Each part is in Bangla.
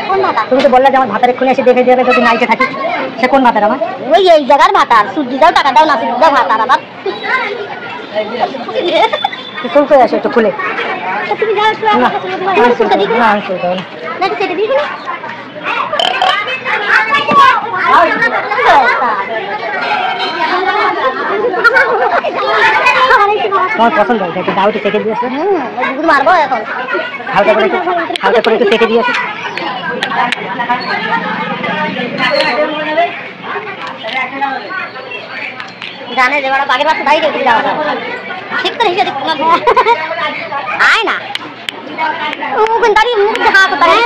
কোন ভাতা? তুমি তো বললে যে আমার ভাতার এক্ষুনি এসে দেখে যাবে যদি নাইতে থাকি। সে কোন ভাতার আমার? ওই এই জায়গার ভাতার। সূর্যি দাও, টাকা দাও, না সূর্যি দাও, ভাতার আবার। ফুল করে আসো একটু খুলে। তুমি যাও একটু আমার কাছে বলতে পারো। আমি ফুলটা দিই না। না আমি ফুল দেবো না। না তো সেটা দিই না। তোমার পছন্দ হয় একটু দাও, একটু চেকে দিয়েছে। গুড় মারবো এখন। হালকা করে একটু চেকে দিয়েছে। জানে যে বড় বাগের বাচ্চা বাইরে গিয়ে যাওয়া ঠিক করে হিসেবে আয় না মুখ দাঁড়িয়ে মুখ হাত দাঁড়িয়ে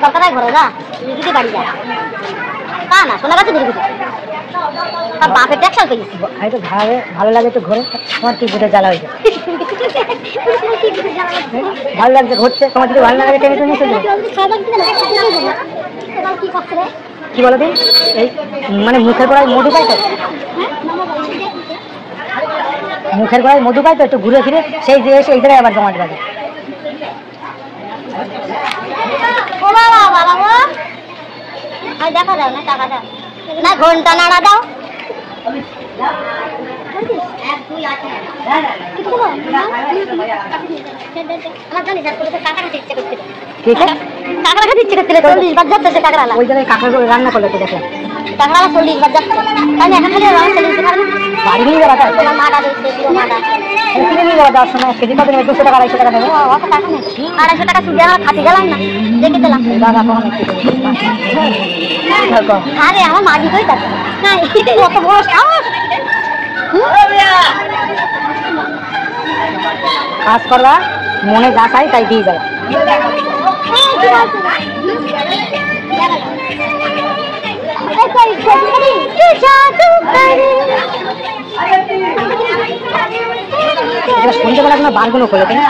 দরকার ঘরে যা যদি বাড়ি যায় তা না শোনা গেছে ঘুরে ঘুরে তার বাপের ট্যাক্সাল পেয়েছি তো ভালো লাগে তো ঘরে। তোমার কি ঘুরে জ্বালা হয়ে যায়? ভালো লাগছে ঘুরছে, তোমার যদি ভালো লাগে টেনে নিয়ে চলে কি বলো দিন? এই মানে মুখের গোড়ায় মধু পাই তো, মুখের গোড়ায় মধু পাই তো, একটু ঘুরে ফিরে সেই যে এসে এই জায়গায় আবার জমাট বাজে। দেখা দাও না, টাকা দাও না, ঘন্টা নাড়া দাও। ওই জায়গায় কাঁকড়া রান্না করলে তো দেখলাম। কাঁকড়া 40 বার যাচ্ছে, তাহলে এখন খালি বাড়ি নিয়ে যাওয়া যায়। তোমার মাটা রয়েছে, মাটা কিনে নিয়ে যাওয়া যাওয়ার সময় কেজি কত নেবে? 200 টাকা 250 টাকা নেবে। অত টাকা নেই, 250 টাকা সুদে আমার খাতে গেলাম না, দেখে দিলাম। দাদা কখন একটু আরে আমার মাঝি কই থাকে না, কত বড় সাহস। কাজ করবা, মনে যা চাই তাই দিয়ে যাবা। সন্ধ্যেবেলা কোনো বারগুলো খোলে কিনা?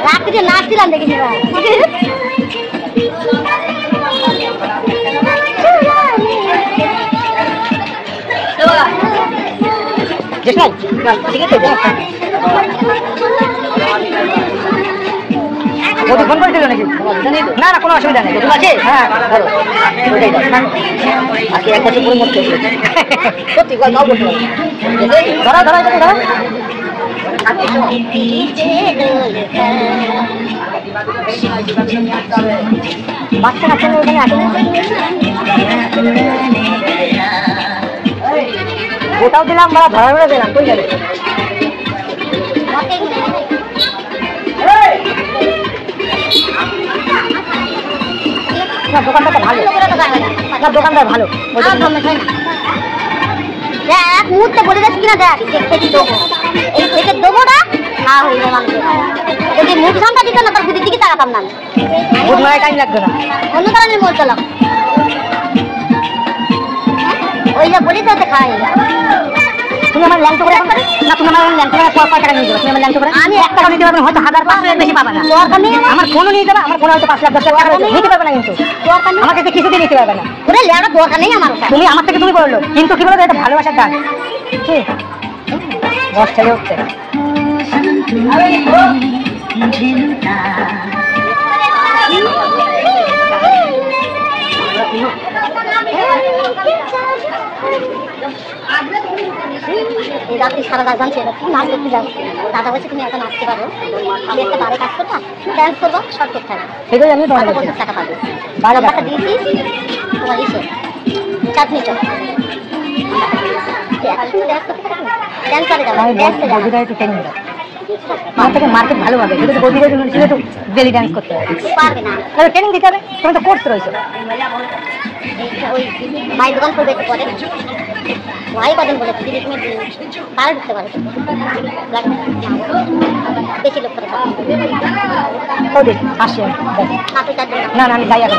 রাত্রে নাচছিলাম দেখেছি ফোন করেছিল নাকি? না না কোনো অসুবিধা নেই। আছে? হ্যাঁ বলো। ওইটাই দাও। আজকে 1 বছর পুরো মরতে হয়েছে। সত্যি গল্প বলতে হবে। ধরা ধরা ধরা। বাচ্চা কাচ্চা এখানে আসে না? ওটাও দিলাম, আমরা ধরা ধরে দিলাম। কই যাবে? দোকানটা ভালো, দোকানদার ভালো। এক মুহূর্তে বলে যাচ্ছি কিনা দেখ, দেখতে দেবো এই থেকে দেবো না না হইলে মানুষের যদি মুখ ঝান্ডা দিত না তার বুদ্ধির দিকে তাকাতাম না। বুধ নয় টাইম লাগবে না, অন্য কারণে বলছিলাম ওই যে বলি তো খাই। তুমি আমার ল্যাংটো করে না, তুমি আমার ল্যাংটো করে 5 টাকা নিয়ে যাবে। তুমি আমার ল্যাংটো করে আমি 1 টাকা নিতে পারবো না, হয়তো 1000-500 বেশি পাবা না। দরকার নেই, আমার ফোনও নিয়ে যাবে, আমার ফোন হয়তো 5 লাখ 10 লাখ টাকা নিতে পারবে না, কিন্তু দরকার নেই, আমাকে কিছুতেই নিতে পারবে না। ওরে লেয়াটা দরকার নেই আমার। তুমি আমার থেকে তুমি বললো, কিন্তু কি বলো এটা ভালোবাসার দান। কি বস ছেলে উঠছে এই রাত্রি সারা রাত জানছি তুমি নাচ করতে যাও। দাদা বলছে তুমি এখন নাচতে পারো, আমি একটা বারে কাজ করবা, ডান্স করবো, সব ঠিক থাকে। সেটাই আমি তোমার 50 টাকা পাবে। বারে টাকা দিয়েছি তোমার ইসে চাটনি চল ডান্স করে যাবো, ডান্সে যাবো। একটু ট্রেনিং দাও, আমার থেকে মার্কেট ভালো হবে। যদি বদিরা ছিল তো বেলি ডান্স করতে হবে, পারবে না, তাহলে ট্রেনিং দিতে হবে। তুমি তো কোর্স রয়েছে। ওই মায়ের দোকান করবে একটু পরে, ভাই কদিন বলে দিদি তুমি পারে ঢুকতে পারো, বেশি লোক করে না না আমি যাই এখন।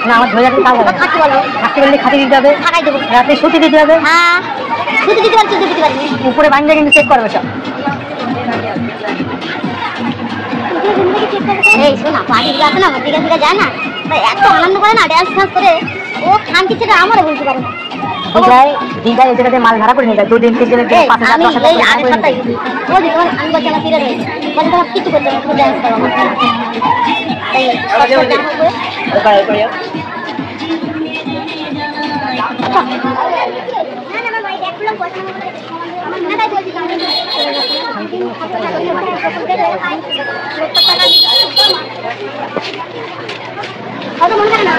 না আমার ধরে যাবে, কাজ হবে। খাচ্ছি বলো, থাকতে বললে খাতে দিতে হবে, খাই দেবো, রাতে শুতে দিতে হবে। হ্যাঁ শুধু দিতে পারছি, দিতে পারছি উপরে বান্ধে কিন্তু চেক করবে সব। এই শোনা পার্টি আছে না, দিকে দিকে যায় না, এত আনন্দ করে না, ড্যান্স ফ্যান্স করে ও খানকি ছেলে আমারও বলতে পারে না। দিঘায় এই জায়গাতে মাল ভাড়া করে নিয়ে যায় 2 দিন 3 দিনের জন্য 5000 আমি 10,000 এই আগের সপ্তাহে বলছি তোমার আমি বলছি আমার ফিরে রয়েছে বলছি তোমার কিছু করতে হবে তুমি ড্যান্স করো আমার তাই হয়তো মনে করে না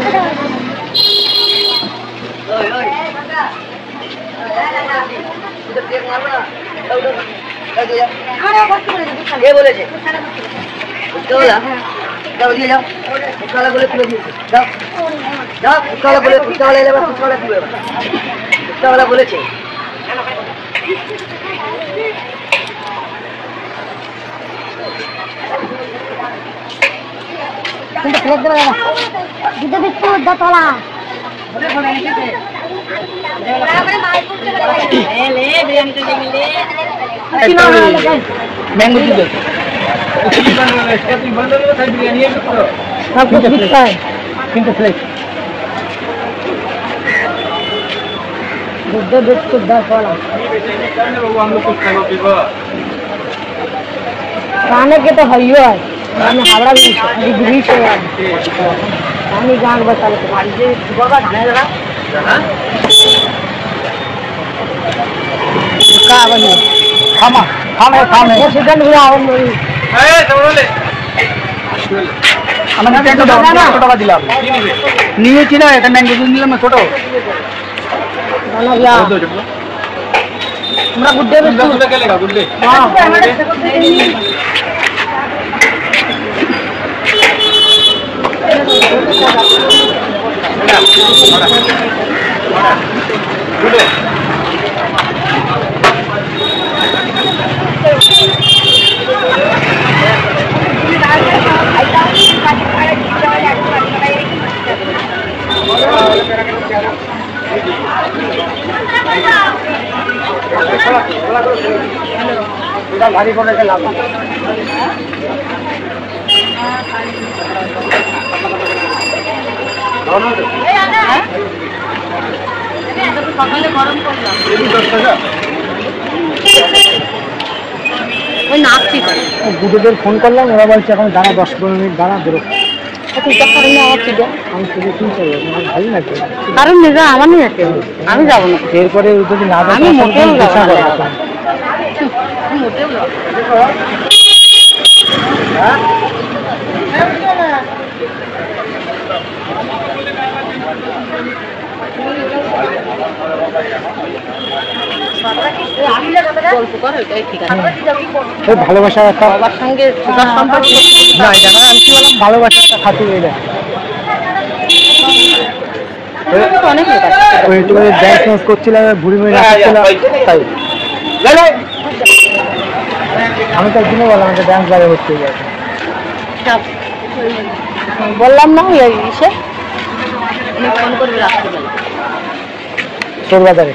কে বলেছে যাও দিয়ে যাও ফুচকাওয়ালা বলে তুলে দিয়েছে যাও যাও ফুচকাওয়ালা এলে ফুচকাওয়ালা তুলে ফুচকাওয়ালা বলেছে কিন্তু প্লেট দেবে দাদা দুধে বিস্কুট দতলা मैंगो दूध কিন্তু প্লেট দুধ বিস্কুট দতলা खाने के तो है मैंने हावड़ा भी डिग्री से पानी गांग बता নিয়েছি না এটা ম্যাঙ্গো জুস নিলাম না ছোট আমরা গুড্ডে গুড্ডে ভারী করে লাভ সকালে গরম করলাম ওই নাচছি বুধদের ফোন করলাম ওরা বলছে এখন দাঁড়া 10-15 মিনিট দাঁড়া বেরো কারণ নিজে আমার নিয়ে আছে আমি যাবো না এরপরে যদি না আমি মোটেও যাবো ভালোবাসা একটা সঙ্গে না এটা না আমি কি বললাম ভালোবাসা একটা খাতি হয়ে যায় অনেক ড্যান্স করছিলাম ভুড়ি মুড়ি নাচছিলাম তাই আমি তো একদিনও বললাম আমাকে ড্যান্স বাইরে হচ্ছে বললাম না ইসে ফোন করবি রাত্রিবেলা তোর বাজারে